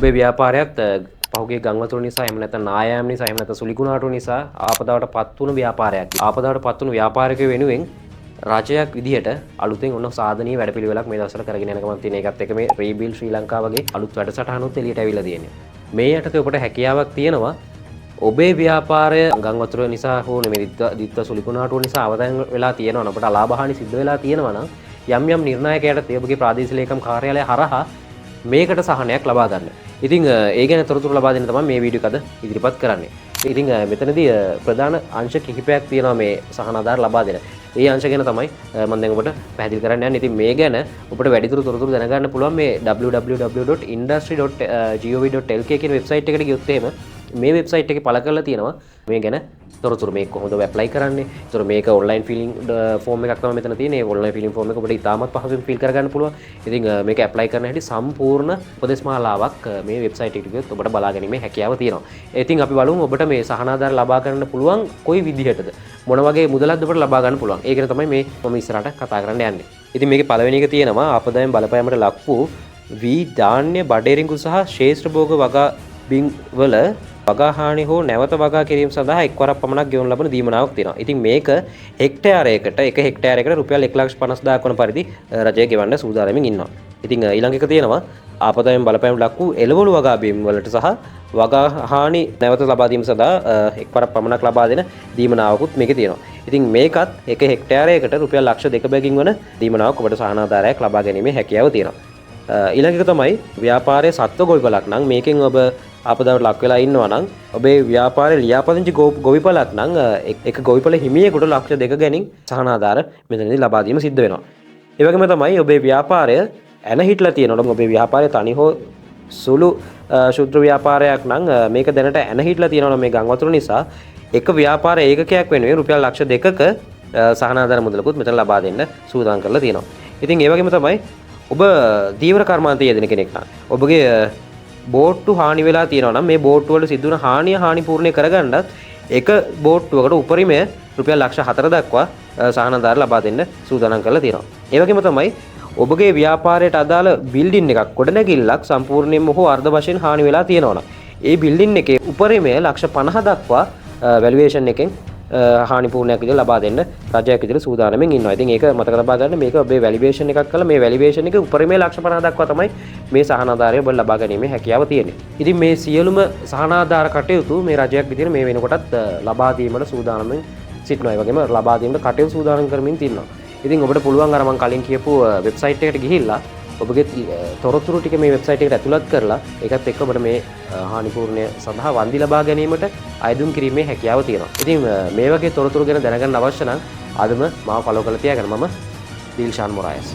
ඔබේ ව්‍යාපාරයත් පහුගිය ගංවතුර නිසා එහෙම නැත්නම් නායෑම් නිසා එහෙම නැත්නම් සුලිකුණාටු නිසා ආපදාවට පත් වුණු ව්‍යාපාරයක්. ආපදාවට පත් වුණු ව්‍යාපාරිකයෝ වෙනුවෙන් රජයක් විදිහට අලුතෙන් ඔන්න සාධනීය වැඩපිළිවෙලක් මේ දවස්වල කරගෙන යන ගමන් තියෙන එකත් එක මේ රීබිල්ඩ් ශ්‍රී ලංකාව වගේ අලුත් වැඩසටහනුත් එළියට ඇවිල්ලා තියෙනවා. මේ යටතේ ඔබට හැකියාවක් තියෙනවා ඔබේ ව්‍යාපාරය ගංවතුර නිසා හෝ නෙමෙයි දිත්ත සුලිකුණාටුව නිසා අවදානම් වෙලා තියෙනවා නම් ඔබට අලාභහානි සිද්ධ වෙලා තියෙනවා නම් යම් යම් නිර්ණායකයට ඔබගේ ප්‍රාදේශීය ලේකම් කාර්යාලය හරහා මේකට සහනයක් ලබා ගන්න. ඉතින් ඒ ගැන තොරතුරු ලබා දෙන්න තමයි මේ වීඩියෝ එක අද ඉදිරිපත් කරන්නේ. ඉතින් මෙතනදී ප්‍රධාන අංශ කිහිපයක් තියෙනවා මේ සහන ආධාර ලබා දෙන. ඒ අංශ ගැන තමයි මම දැන් ඔබට පැහැදිලි කරන්න යන්නේ. ඉතින් මේ ගැන ඔබට වැඩිදුර තොරතුරු දැනගන්න පුළුවන් මේ www.industry.gov.lk කියන වෙබ්සයිට් එකට ගියොත් එහෙම මේ වෙබ්සයිට් එකේ පළ කරලා තියෙනවා මේ ගැන තොරතුරු මේක කොහොමද ඇප්ලයි කරන්නේ. ඒතර මේක ඔන්ලයින් ෆිලිං ෆෝම් එකක් තමයි මෙතන තියෙන්නේ. ඒ ඔන්ලයින් ෆිලිං ෆෝම් එක ඔබට ඉතාමත් පහසුවෙන් ෆිල් කරගන්න පුළුවන්. ඉතින් මේක ඇප්ලයි කරන්න හැටි සම්පූර්ණ උපදෙස් මාලාවක් මේ වෙබ්සයිට් එකට ගියොත් ඔබට බලා ගැනීමේ හැකියාව තියෙනවා. ඉතින් අපි බලමු ඔබට මේ සහන ආධාර ලබා ගන්න පුළුවන් කොයි විදිහටද මොන වගේ මුදලක්ද ඔබට ලබා ගන්න පුළුවන්. ඒ ගැන තමයි මේ මම ඉස්සරහට කතා කරන්න යන්නේ. ඉතින් මේකේ පළවෙනි එක තියෙනවා ආපදායෙන් බලපෑමට ලක් වූ වී ධාන්‍ය බඩේරිඟු සහ ශේෂ්ත්‍ර භෝග වගා බින් වල වගාහානි හෝ නැවත වගා කිරීම සඳහා එක්වරක් පමණක් ගෙවනු ලබන දීමනාවක් තියෙනවා. ඉතින් මේක හෙක්ටයාරයකට එක හෙක්ටයාරයකට රුපියල් 1,50,000ක් වන පරිදි රජය ගෙවන්න සූදානම්ින් ඉන්නවා. ඉතින් ඊළඟ එක තියෙනවා ආපදායෙන් බලපෑමට ලක් වූ එළවලු වගා බිම් වලට සහ වගාහානි නැවත ලබා දීම සඳහා එක්වරක් පමණක් ලබා දෙන දීමනාවකුත් මේකේ තියෙනවා. ඉතින් මේකත් එක හෙක්ටයාරයකට රුපියල් ලක්ෂ 2 බැගින් වන දීමනාවක් ඔබට සහන ආධාරයක් ලබා ගැනීමේ හැකියාව තියෙනවා. ඊළඟ එක තමයි ව්‍යාපාරයේ සත්ව ගොවිපලක් නම් මේකෙන් ඔබ ආපදාවට ලක් වෙලා ඉන්නවා නම් ඔබේ ව්‍යාපාරයේ ලියාපදිංචි ගොවිපලක් නම් එක ගොවිපල හිමියෙකුට ලක්ෂ 2 ගැනින් සහන ආධාර මෙතනදී ලබා දීම සිද්ධ වෙනවා. ඒ වගේම තමයි ඔබේ ව්‍යාපාරය ඇන හිටලා තියෙනවා. ඔබේ ව්‍යාපාරය තනි හෝ සුළු ශුද්‍ර ව්‍යාපාරයක් නම් මේක දැනට ඇන හිටලා තියෙනවා මේ ගංවතුර නිසා එක ව්‍යාපාර ඒකකයක් වෙනුවෙන් රුපියල් ලක්ෂ 2ක සහන ආධාර මුදලකුත් මෙතන ලබා දෙන්න සූදානම් කරලා තියෙනවා. ඉතින් ඒ වගේම තමයි ඔබ දීවර කර්මාන්තයේ යෙදෙන කෙනෙක් නම් ඔබගේ බෝට්ටු හානි වෙලා තියෙනවා නම් මේ බෝට්ටු වල සිදුවන හානි පූර්ණය කරගන්නත් එක බෝට්ටුවකට උපරිමය රුපියල් ලක්ෂ 4 දක්වා සහන ආධාර ලබා දෙන්න සූදානම් කරලා තියෙනවා. ඒ වගේම තමයි ඔබගේ ව්‍යාපාරයට අදාළ බිල්ඩින් එකක් ගොඩනැගිල්ලක් සම්පූර්ණයෙන්ම හෝ අර්ධ වශයෙන් හානි වෙලා තියෙනවා නම් ඒ බිල්ඩින් එකේ උපරිමය ලක්ෂ 50 දක්වා වැලුවේෂන් එකෙන් හානි පූර්ණයක් විදිහට ලබා දෙන්න රජයක් විදිහට සූදානම්ින් ඉන්නවා. ඉතින් ඒක මතක තබා ගන්න මේක ඔබේ වැලිඩේෂන් එකක් කළා මේ වැලිඩේෂන් එකේ උපරිමය ලක්ෂ 50 දක්වා තමයි මේ සහන ආධාරය ඔබ ලබා ගැනීමේ හැකියාව තියෙන්නේ. ඉතින් මේ සියලුම සහන ආධාර කටයුතු මේ රජයක් විදිහට මේ වෙනකොටත් ලබා දීමට සූදානම්ින් සිටිනවා. ඒ වගේම ලබා දීමට කටයුතු සූදානම් කරමින් තියෙනවා. ඉතින් ඔබට පුළුවන් අර මම කලින් කියපු වෙබ්සයිට් එකට ගිහිල්ලා ඔබගේ තොරතුරු ටික මේ වෙබ්සයිට් එකට ඇතුළත් කරලා ඒකත් එක්ක ඔබට මේ හානිපූර්ණය සඳහා වන්දි ලබා ගැනීමට අයදුම් කිරීමේ හැකියාව තියෙනවා. ඉතින් මේ වගේ තොරතුරු ගැන දැනගන්න අවශ්‍ය නම් අදම මාව ෆලෝ කරලා තියාගන්න. මම දිල්ෂාන් මොරායස්.